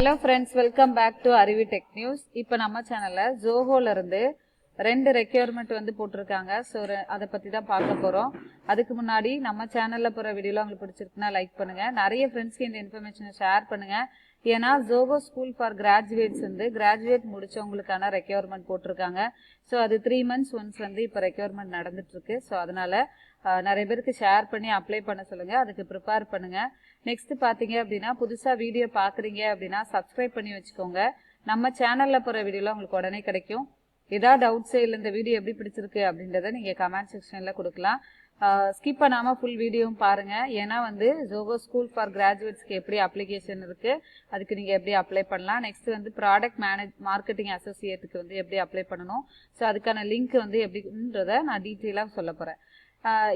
Hello friends, welcome back to Aruvi Tech News. இப்போ நம்ம சேனல்ல Zohoல இருந்து ரெண்டு ரெக்யர்மெண்ட் வந்து போட்டுருக்காங்க. ஸோ அதை பத்தி தான் பார்க்க போறோம். அதுக்கு முன்னாடி நம்ம சேனல்ல போற வீடியோலாம் உங்களுக்கு பிடிச்சிருக்குன்னா லைக் பண்ணுங்க. நிறைய ஃப்ரெண்ட்ஸ்க்கு இந்த இன்ஃபர்மேஷனை ஷேர் பண்ணுங்க. ஏன்னா ZOHOSchool ஃபார் கிராஜுவேட்ஸ் வந்து கிராஜுவேட் முடிச்சவங்களுக்கான ரெக்யர்மெண்ட் போட்டிருக்காங்க. ஸோ அது 3 months ஒன்ஸ் வந்து இப்போ ரெக்யர்மெண்ட் நடந்துட்டு இருக்கு. ஸோ அதனால நிறைய பேருக்கு ஷேர் பண்ணி அப்ளை பண்ண சொல்லுங்க. அதுக்கு ப்ரிப்பேர் பண்ணுங்க. நெக்ஸ்ட் பாத்தீங்க அப்படின்னா புதுசா வீடியோ பாக்குறீங்க அப்படின்னா சப்ஸ்கிரைப் பண்ணி வச்சுக்கோங்க. நம்ம சேனல்ல போற வீடியோலாம் உங்களுக்கு உடனே கிடைக்கும். ஏதாவது டவுட்ஸ் இல்ல இந்த வீடியோ எப்படி பிடிச்சிருக்கு அப்படின்றத நீங்க கமெண்ட் செக்ஷன்ல கொடுக்கலாம். ஸ்கிப் பண்ணாம ஃபுல் வீடியோவும் பாருங்க. ஏன்னா வந்து ZOHOSchool ஃபார் கிராஜுவேட்ஸ்க்கு எப்படி அப்ளிகேஷன் இருக்கு, அதுக்கு நீங்க எப்படி அப்ளை பண்ணலாம். நெக்ஸ்ட் வந்து ப்ராடக்ட் மார்க்கெட்டிங் அசோசியேட்டுக்கு வந்து எப்படி அப்ளை பண்ணணும், ஸோ அதுக்கான லிங்க் வந்து எப்படின்றத நான் டீட்டெயிலா சொல்ல போறேன்.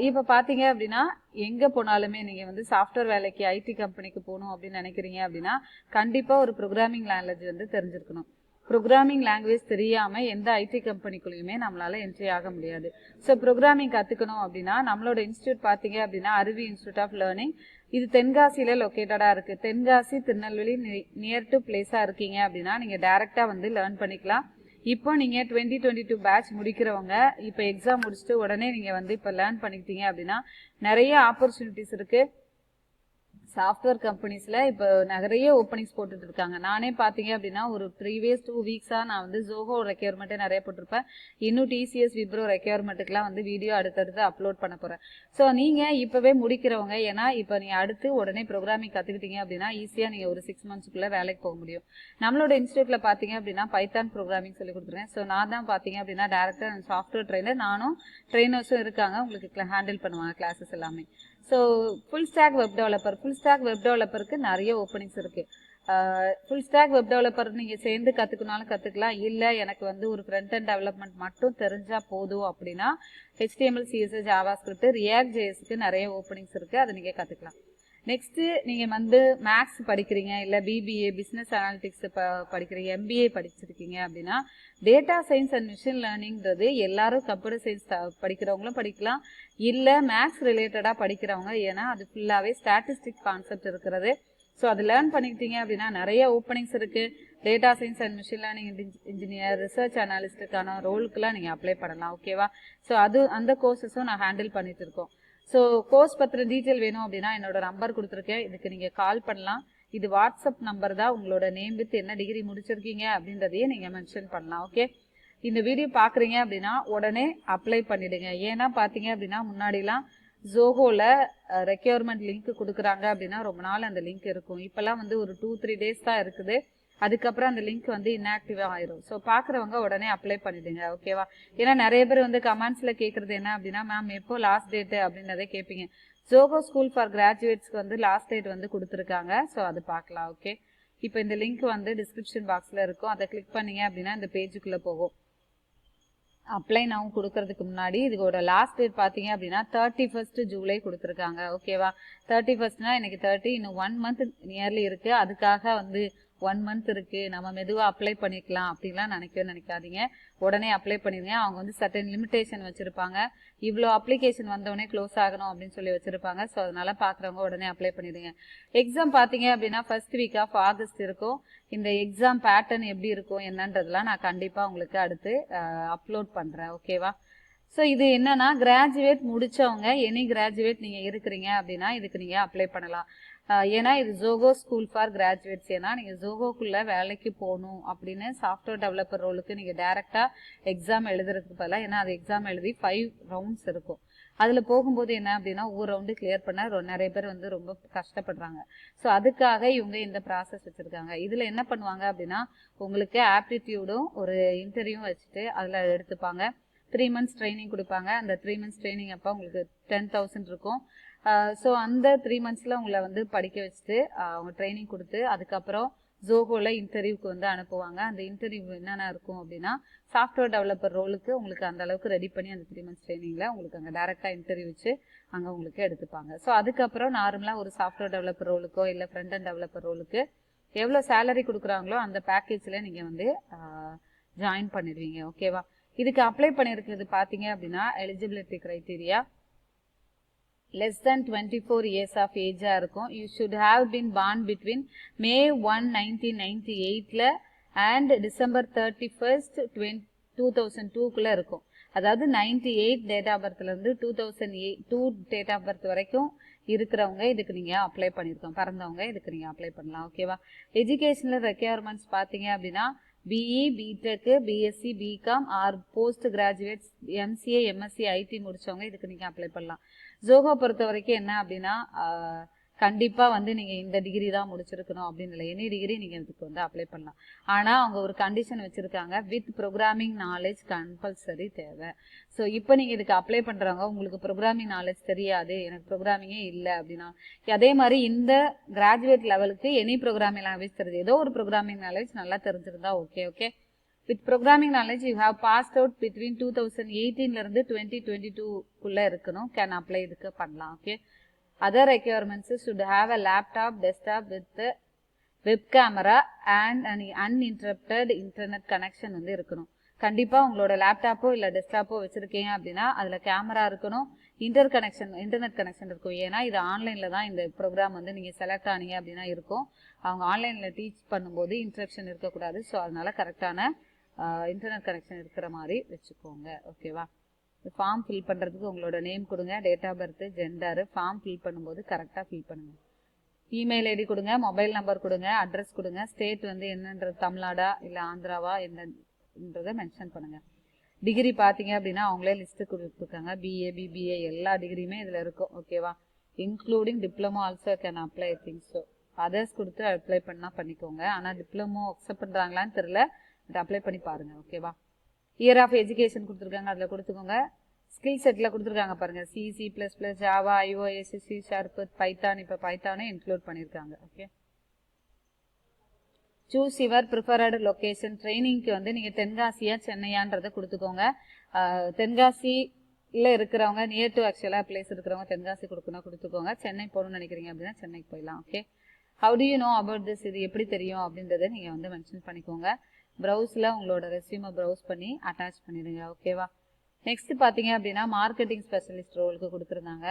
இப்போ பார்த்தீங்க அப்படின்னா எங்கே போனாலுமே நீங்கள் வந்து சாஃப்ட்வேர் வேலைக்கு ஐடி கம்பெனிக்கு போகணும் அப்படின்னு நினைக்கிறீங்க அப்படின்னா கண்டிப்பாக ஒரு ப்ரோக்ராமிங் லாங்குவேஜ் வந்து தெரிஞ்சிருக்கணும். ப்ரோக்ராமிங் லாங்குவேஜ் தெரியாமல் எந்த ஐடி கம்பெனிக்குள்ளேயுமே நம்மளால என்ட்ரி ஆக முடியாது. ஸோ ப்ரோக்ராமிங் கற்றுக்கணும் அப்படின்னா நம்மளோட இன்ஸ்டியூட் பார்த்தீங்க அப்படின்னா அருவி இன்ஸ்டியூட் ஆஃப் லேர்னிங். இது தென்காசியில் லொக்கேட்டடாக இருக்குது. தென்காசி திருநெல்வேலி நியர் டு பிளேஸாக இருக்கீங்க அப்படின்னா நீங்கள் டைரெக்டாக வந்து லேர்ன் பண்ணிக்கலாம். இப்போ நீங்க 2022 பேட்ச் முடிக்கிறவங்க இப்போ எக்ஸாம் முடிச்சுட்டு உடனே நீங்க வந்து இப்போ லேர்ன் பண்ணிக்கிட்டீங்க அப்படின்னா நிறைய ஆப்பர்ச்சுனிட்டிஸ் இருக்கு. சாஃப்ட்வேர் கம்பெனிஸ்ல இப்போ நிறைய ஓப்பனிங்ஸ் போட்டுட்டு இருக்காங்க. நானே பாத்தீங்க அப்படின்னா ஒரு 2 வீக்ஸா நான் வந்து Zoho ரெக்யர்மெண்ட்டே நிறைய போட்டிருப்பேன். இன்னும் டிசிஎஸ் விப்ரோ ரெக்யர்மெண்ட்டுக்குலாம் வந்து வீடியோ அடுத்தடுத்து அப்லோட் பண்ண போறேன். ஸோ நீங்க இப்பவே முடிக்கிறவங்க, ஏன்னா இப்போ நீங்க அடுத்து உடனே ப்ரோக்ராமிங் கத்துக்கிட்டீங்க அப்படின்னா ஈஸியா நீங்க ஒரு 6 monthsக்குள்ள வேலைக்கு போக முடியும். நம்மளோட இன்ஸ்டியூட்ல பாத்தீங்க அப்படின்னா பைத்தான் ப்ரோக்ராமிங் சொல்லி கொடுத்துருக்கேன். ஸோ நான் தான் பாத்தீங்க அப்படின்னா டேரக்டா சாஃப்ட்வேர் ட்ரெயினர், நானும் ட்ரெயினர்ஸும் இருக்காங்க உங்களுக்கு ஹேண்டில் பண்ணுவாங்க கிளாஸஸ் எல்லாமே. ஸோ ஃபுல் ஸ்டாக் வெப் டெவலப்பருக்கு நிறைய ஓப்பனிங்ஸ் இருக்கு. ஃபுல் ஸ்டாக் வெப் டெவலப்பர் நீங்க சேர்ந்து கத்துக்கினாலும் கத்துக்கலாம். இல்ல எனக்கு வந்து ஒரு ஃப்ரண்ட் அண்ட் டெவலப்மெண்ட் மட்டும் தெரிஞ்சா போதும் அப்படின்னா HTML, CSS, JavaScript, React JSக்கு நிறைய ஓப்பனிங்ஸ் இருக்கு. அதை நீங்க கத்துக்கலாம். நெக்ஸ்ட் நீங்க வந்து மேக்ஸ் படிக்கிறீங்க, இல்ல BBA பிசினஸ் அனாலிட்டிக்ஸ் படிக்கிறீங்க, MBA படிச்சிருக்கீங்க அப்படின்னா டேட்டா சயின்ஸ் அண்ட் மிஷின் லேர்னிங்கிறது எல்லாரும் கம்ப்யூட்டர் சயின்ஸ் படிக்கிறவங்களும் படிக்கலாம், இல்ல மேக்ஸ் ரிலேட்டடா படிக்கிறவங்க, ஏன்னா அது ஃபுல்லாவே ஸ்டாட்டிஸ்டிக் கான்செப்ட் இருக்கிறது. ஸோ அது லேர்ன் பண்ணிக்கிட்டீங்க அப்படின்னா நிறைய ஓப்பனிங்ஸ் இருக்கு. Data science and machine learning engineer, research அனாலிஸ்டுக்கான ரோலுக்குலாம் நீங்க அப்ளை பண்ணலாம். ஓகேவா? ஸோ அந்த கோர்சஸும் நான் ஹேண்டில் பண்ணிட்டு இருக்கோம். ஸோ கோர்ஸ் பத்திர டீட்டெயில் வேணும் அப்படின்னா என்னோட நம்பர் கொடுத்துருக்கேன், இதுக்கு நீங்க கால் பண்ணலாம். இது வாட்ஸ்அப் நம்பர் தான். உங்களோட நேம் வித் என்ன டிகிரி முடிச்சிருக்கீங்க அப்படின்றதையே நீங்க மென்ஷன் பண்ணலாம். ஓகே, இந்த வீடியோ பாக்குறீங்க அப்படின்னா உடனே அப்ளை பண்ணிடுங்க. ஏன்னா பாத்தீங்க அப்படின்னா முன்னாடிலாம் Zohoல ரெக்யர்மெண்ட் லிங்க் கொடுக்குறாங்க அப்படின்னா ரொம்ப நாள் அந்த லிங்க் இருக்கும். இப்பெல்லாம் வந்து ஒரு 2-3 days தான் இருக்குது. அதுக்கப்புறம் அந்த லிங்க் வந்து இன்ஆக்டிவ் ஆயிரும். ஸோ பாக்குறவங்க உடனே அப்ளை பண்ணிடுங்க. ஓகேவா? ஏன்னா நிறைய பேர் வந்து கமெண்ட்ஸ்ல கேட்கறது என்ன அப்படின்னா, மேம் எப்போ லாஸ்ட் டேட் அப்படின்றதே கேட்பீங்க. ZOHOSchool ஃபார் கிராஜுவேட்ஸ்க்கு வந்து லாஸ்ட் டேட் வந்து கொடுத்துருக்காங்க. ஸோ அது பார்க்கலாம். ஓகே, இப்போ இந்த லிங்க் வந்து டிஸ்கிரிப்ஷன் பாக்ஸ்ல இருக்கும். அதை கிளிக் பண்ணீங்க அப்படின்னா இந்த பேஜுக்குள்ள போகும். அப்ளை நவ் கொடுக்கறதுக்கு முன்னாடி இதோட லாஸ்ட் டேட் பாத்தீங்க அப்படின்னா 31st ஜூலை கொடுத்துருக்காங்க. ஓகேவா? 31st இன்னைக்கு 30, இன்னும் 1 month நியர்லி இருக்கு. அதுக்காக வந்து 1 month இருக்கு, நம்ம மெதுவா அப்ளை பண்ணிக்கலாம் அப்படின்லாம் நினைக்காதீங்க. உடனே அப்ளை பண்ணிருங்க. அவங்க வந்து சர்டன் லிமிடேஷன் வச்சிருப்பாங்க. இவ்வளோ அப்ளிகேஷன் வந்தோடனே க்ளோஸ் ஆகணும் அப்படின்னு சொல்லி வச்சிருப்பாங்க. ஸோ அதனால பாக்குறவங்க உடனே அப்ளை பண்ணிடுங்க. எக்ஸாம் பாத்தீங்க அப்படின்னா ஃபர்ஸ்ட் வீக் ஆஃப் ஆகஸ்ட் இருக்கும். இந்த எக்ஸாம் பேட்டர்ன் எப்படி இருக்கும் என்னன்றதுலாம் நான் கண்டிப்பா உங்களுக்கு அடுத்து அப்லோட் பண்றேன். ஓகேவா? ஸோ இது என்னன்னா கிராஜுவேட் முடிச்சவங்க, எனி கிராஜுவேட் நீங்க இருக்கிறீங்க அப்படின்னா இதுக்கு நீங்க அப்ளை பண்ணலாம். ஏன்னா இது ZOHOSchool ஃபார் கிராஜுவேட்ஸ். ஏன்னா நீங்க Zohoக்குள்ள வேலைக்கு போகணும் அப்படின்னு சாஃப்ட்வேர் டெவலப்பர் ரோலுக்கு நீங்க டைரக்டா எக்ஸாம் எழுதுறதுக்கு பதிலாக, ஏன்னா அது எக்ஸாம் எழுதி 5 rounds இருக்கும். அதுல போகும்போது என்ன அப்படின்னா ஒவ்வொரு ரவுண்டு கிளியர் பண்ண நிறைய பேர் வந்து ரொம்ப கஷ்டப்படுறாங்க. ஸோ அதுக்காக இவங்க இந்த ப்ராசஸ் வச்சிருக்காங்க. இதுல என்ன பண்ணுவாங்க அப்படின்னா உங்களுக்கு ஆப்டிடியூடும் ஒரு இன்டர்வியூவும் வச்சுட்டு அதுல எடுத்துப்பாங்க. 3 months ட்ரைனிங் கொடுப்பாங்க. அந்த 3 months ட்ரைனிங் அப்போ உங்களுக்கு 10,000 இருக்கும். ஸோ அந்த 3 monthsல உங்களை வந்து படிக்க வச்சுட்டு அவங்க ட்ரைனிங் கொடுத்து அதுக்கப்புறம் Zohoல இன்டர்வியூக்கு வந்து அனுப்புவாங்க. அந்த இன்டர்வியூ என்னென்ன இருக்கும் அப்படின்னா சாஃப்ட்வேர் டெவலப்பர் ரோலுக்கு உங்களுக்கு அந்த அளவுக்கு ரெடி பண்ணி அந்த 3 months ட்ரைனிங்ல உங்களுக்கு அங்கே டைரக்டா இன்டர்வியூ வச்சு அங்கே உங்களுக்கு எடுத்துப்பாங்க. ஸோ அதுக்கப்புறம் நார்மலா ஒரு சாஃப்ட்வேர் டெவலப்பர் ரோலுக்கோ இல்லை ஃப்ரண்ட் அண்ட் டெவலப்பர் ரோலுக்கு எவ்வளோ சேலரி கொடுக்குறாங்களோ அந்த பேக்கேஜ்ல நீங்க வந்து ஜாயின் பண்ணிடுவீங்க. ஓகேவா? இதுக்கு அப்ளை பண்ணிருக்கிறது பாத்தீங்க அப்படின்னா eligibility criteria less than 24 years of age இருக்கும். You should have been born between May 1, 1998 and December 31st, 2002 குள்ள இருக்கும். அதாவது 98 டேட் ஆஃப் பர்த்ல இருந்து 2002 டேட் ஆஃப் பர்த் வரைக்கும் இருக்கிறவங்க இதுக்கு நீங்க அப்ளை பண்ணிருக்கோம். பிறந்தவங்க இதுக்கு நீங்க அப்ளை பண்ணலாம். ஓகேவா? எஜுகேஷனல் ரெக்யர்மெண்ட்ஸ் பாத்தீங்க அப்படின்னா BE, BTech, BSc, BCom or post graduates, MCA, MSc, IT முடிச்சவங்க இதுக்கு நீங்க அப்ளை பண்ணலாம். ஜோஹோ பொறுத்த வரைக்கும் என்ன அப்படின்னா கண்டிப்பா வந்து நீங்க இந்த டிகிரி தான் முடிச்சிருக்கணும் அப்படின்னு இல்லை, எனி டிகிரி நீங்க இதுக்கு வந்து அப்ளை பண்ணலாம். ஆனா அவங்க ஒரு கண்டிஷன் வச்சிருக்காங்க, வித் ப்ரோக்ராமிங் நாலேஜ் கம்பல்சரி தேவை. ஸோ இப்போ நீங்க இதுக்கு அப்ளை பண்றவங்க உங்களுக்கு ப்ரோக்ராமிங் நாலேஜ் தெரியாது, எனக்கு ப்ரோக்ராமிங்கே இல்லை அப்படின்னா, அதே மாதிரி இந்த கிராஜுவேட் லெவலுக்கு எனி ப்ரோக்ராமிங் லாங்குவேஜ் தெரியுது, ஏதோ ஒரு ப்ரோக்ராமிங் நாலேஜ் நல்லா தெரிஞ்சிருந்தா okay. Okay, with programming knowledge you have passed out between 2018 இருந்து 2022 குள்ள இருக்கணும், கேன் அப்ளை இதுக்கு பண்ணலாம். Okay, other requirements should have a laptop, desktop with a web camera and an uninterrupted internet connection வந்து இருக்கணும். கண்டிப்பா உங்களோட லேப்டாப்போ இல்ல டெஸ்க்டாப்போ வச்சிருக்கீங்க அப்படின்னா அதுல கேமரா இருக்கணும், இன்டர்நெட் கனெக்ஷன் இருக்கும். ஏன்னா இது ஆன்லைன்ல தான் இந்த ப்ரோக்ராம் வந்து நீங்க செலக்ட் ஆனீங்க அப்படின்னா இருக்கும். அவங்க ஆன்லைன்ல டீச் பண்ணும்போது இன்டரப்ஷன் இருக்கக்கூடாது. ஸோ அதனால கரெக்டான இன்டர்நெட் கனெக்ஷன் இருக்கிற மாதிரி வச்சுக்கோங்க. ஓகேவா? ஃபார்ம் ஃபில் பண்ணுறதுக்கு உங்களோட நேம் கொடுங்க, date of birth, gender. Form fill பண்ணும்போது கரெக்டாக ஃபில் பண்ணுங்க. இமெயில் ஐடி கொடுங்க, மொபைல் நம்பர் கொடுங்க, அட்ரஸ் கொடுங்க, ஸ்டேட் வந்து என்னன்றது தமிழ்நாடா இல்லை ஆந்திராவா என்னன்றதை மென்ஷன் பண்ணுங்க. டிகிரி பார்த்தீங்க அப்படின்னா அவங்களே லிஸ்ட்டு கொடுத்துருக்காங்க, பிஏ, பிபிஏ எல்லா டிகிரியுமே இதில் இருக்கும். ஓகேவா? Including diploma also can apply things. So others கொடுத்து அப்ளை பண்ணால் பண்ணிக்கோங்க. ஆனால் டிப்ளமோ அக்செப்ட் பண்ணுறாங்களான்னு தெரில, இதை அப்ளை பண்ணி பாருங்கள். ஓகேவா? இயர் ஆஃப் எஜுகேஷன் கொடுத்துருக்காங்க, அதில் கொடுத்துக்கோங்க. ஸ்கில் செட்டில் கொடுத்துருக்காங்க பாருங்கள், C, C++, Java, iOS, C#, Python. இப்போ பைத்தானே இன்க்ளூட் பண்ணியிருக்காங்க. Okay, choose your preferred location. ட்ரைனிங்க்கு வந்து நீங்கள் தென்காசியா சென்னையான்றதை கொடுத்துக்கோங்க. தென்காசியில் இருக்கிறவங்க நியர் டு ஆக்சுவலாக பிளேஸ் இருக்கிறவங்க தென்காசி கொடுத்துக்கோங்க. சென்னை போகணும்னு நினைக்கிறீங்க அப்படின்னா சென்னைக்கு போயிடலாம். Okay, how to you know about this, இது எப்படி தெரியும் அப்படின்றத நீங்கள் வந்து மென்ஷன் பண்ணிக்கோங்க. ப்ரௌஸில் உங்களோட ரெஸ்யூமை ப்ரௌஸ் பண்ணி அட்டாச் பண்ணிடுங்க. ஓகேவா? நெக்ஸ்ட் பார்த்தீங்க அப்படின்னா மார்க்கெட்டிங் ஸ்பெஷலிஸ்ட் ரோலுக்கு கொடுத்துருந்தாங்க,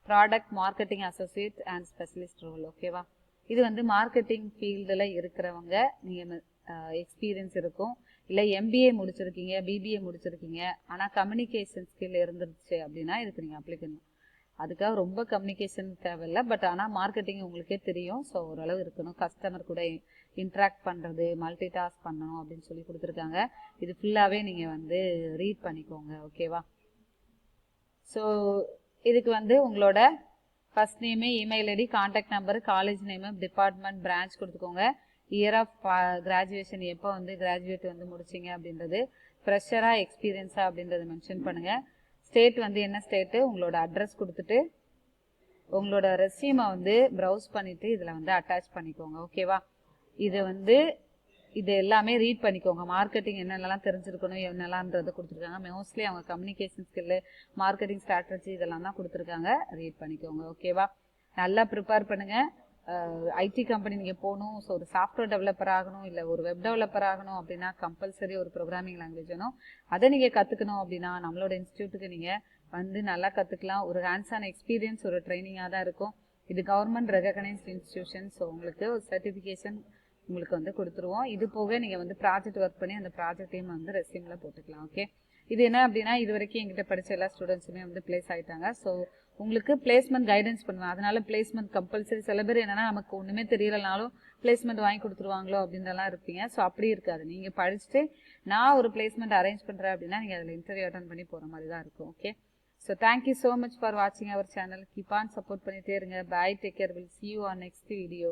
product marketing associate and specialist role. ஓகேவா? இது வந்து மார்க்கெட்டிங் ஃபீல்டில் இருக்கிறவங்க, நீங்கள் எக்ஸ்பீரியன்ஸ் இருக்கும், இல்லை எம்பிஏ முடிச்சிருக்கீங்க, பிபிஏ முடிச்சிருக்கீங்க, ஆனால் கம்யூனிகேஷன் ஸ்கில் இருந்துருச்சு அப்படின்னா இதுக்கு நீங்கள் அப்ளை பண்ணணும். அதுக்காக ரொம்ப கம்யூனிகேஷன் தேவையில்லை, பட் ஆனால் மார்க்கெட்டிங் உங்களுக்கே தெரியும். ஸோ ஓரளவு இருக்கணும், கஸ்டமர் கூட இன்ட்ராக்ட் பண்ணுறது, மல்டி டாஸ்க் பண்ணணும் அப்படின்னு சொல்லி கொடுத்துருக்காங்க. இது ஃபுல்லாகவே நீங்கள் வந்து ரீட் பண்ணிக்கோங்க. ஓகேவா? ஸோ இதுக்கு வந்து உங்களோட first name, email ID, contact number, college name, department, branch கொடுத்துக்கோங்க. இயர் ஆஃப் கிராஜுவேஷன், எப்போ வந்து கிராஜுவேட் வந்து முடிச்சிங்க அப்படின்றது, ஃப்ரெஷரா எக்ஸ்பீரியன்ஸா அப்படின்றத மென்ஷன் பண்ணுங்கள். ஸ்டேட் வந்து என்ன ஸ்டேட்டு, உங்களோட அட்ரஸ் கொடுத்துட்டு உங்களோட ரெஸ்யூமை வந்து ப்ரௌஸ் பண்ணிவிட்டு இதில் வந்து அட்டாச் பண்ணிக்கோங்க. ஓகேவா? இது எல்லாமே ரீட் பண்ணிக்கோங்க. மார்க்கெட்டிங் என்னென்னலாம் தெரிஞ்சிருக்கணும், என்னெல்லாம்ன்றதை கொடுத்துருக்காங்க. மோஸ்ட்லி அவங்க கம்யூனிகேஷன் ஸ்கில்லு, மார்க்கெட்டிங் ஸ்ட்ராட்டஜி இதெல்லாம் தான் கொடுத்துருக்காங்க. ரீட் பண்ணிக்கோங்க. ஓகேவா? நல்லா ப்ரிப்பேர் பண்ணுங்கள். ஐடி கம்பெனி நீங்கள் போகணும், ஸோ ஒரு சாஃப்ட்வேர் டெவலப்பர் ஆகணும், இல்லை ஒரு வெப் டெவலப்பர் ஆகணும் அப்படின்னா கம்பல்சரி ஒரு ப்ரோக்ராமிங் லாங்குவேஜ் வேணும். அதை நீங்கள் கற்றுக்கணும் அப்படின்னா நம்மளோட இன்ஸ்டியூட்டுக்கு நீங்கள் வந்து நல்லா கற்றுக்கலாம். ஒரு ஹேண்ட்ஸ் ஆன் எக்ஸ்பீரியன்ஸ், ஒரு ட்ரைனிங்காக தான் இருக்கும். இது கவர்மெண்ட் ரெகக்னைஸ்ட் இன்ஸ்டிடியூஷன். ஸோ உங்களுக்கு ஒரு சர்டிஃபிகேஷன் உங்களுக்கு வந்து கொடுத்துருவோம். இது போக நீங்கள் வந்து ப்ராஜெக்ட் ஒர்க் பண்ணி அந்த ப்ராஜெக்டையும் வந்து ரெஸ்யூமில் போட்டுக்கலாம். ஓகே, இது என்ன அப்படின்னா இது வரைக்கும் எங்கிட்ட படித்த எல்லா ஸ்டூடெண்ட்ஸுமே வந்து பிளேஸ் ஆகிட்டாங்க. ஸோ உங்களுக்கு பிளேஸ்மெண்ட் கைடன்ஸ் பண்ணுவேன். அதனால பிளேஸ்மெண்ட் கம்பல்சரி. சில பேர் என்னன்னா நமக்கு ஒன்றுமே தெரியலனாலும் பிளேஸ்மெண்ட் வாங்கி கொடுத்துருவாங்களோ அப்படின்றலாம் இருப்பீங்க. ஸோ அப்படி இருக்காது. நீங்கள் படிச்சுட்டு நான் ஒரு பிளேஸ்மெண்ட் அரேஞ்ச் பண்ணுறேன் அப்படின்னா நீங்கள் அதில் இன்டர்வியூ அட்டன் பண்ணி போகிற மாதிரி தான் இருக்கும். Okay, so thank you so much for வாட்சிங் our channel. Keep on support பண்ணிட்டே இருங்க. Bye, take care. Will see you on next video.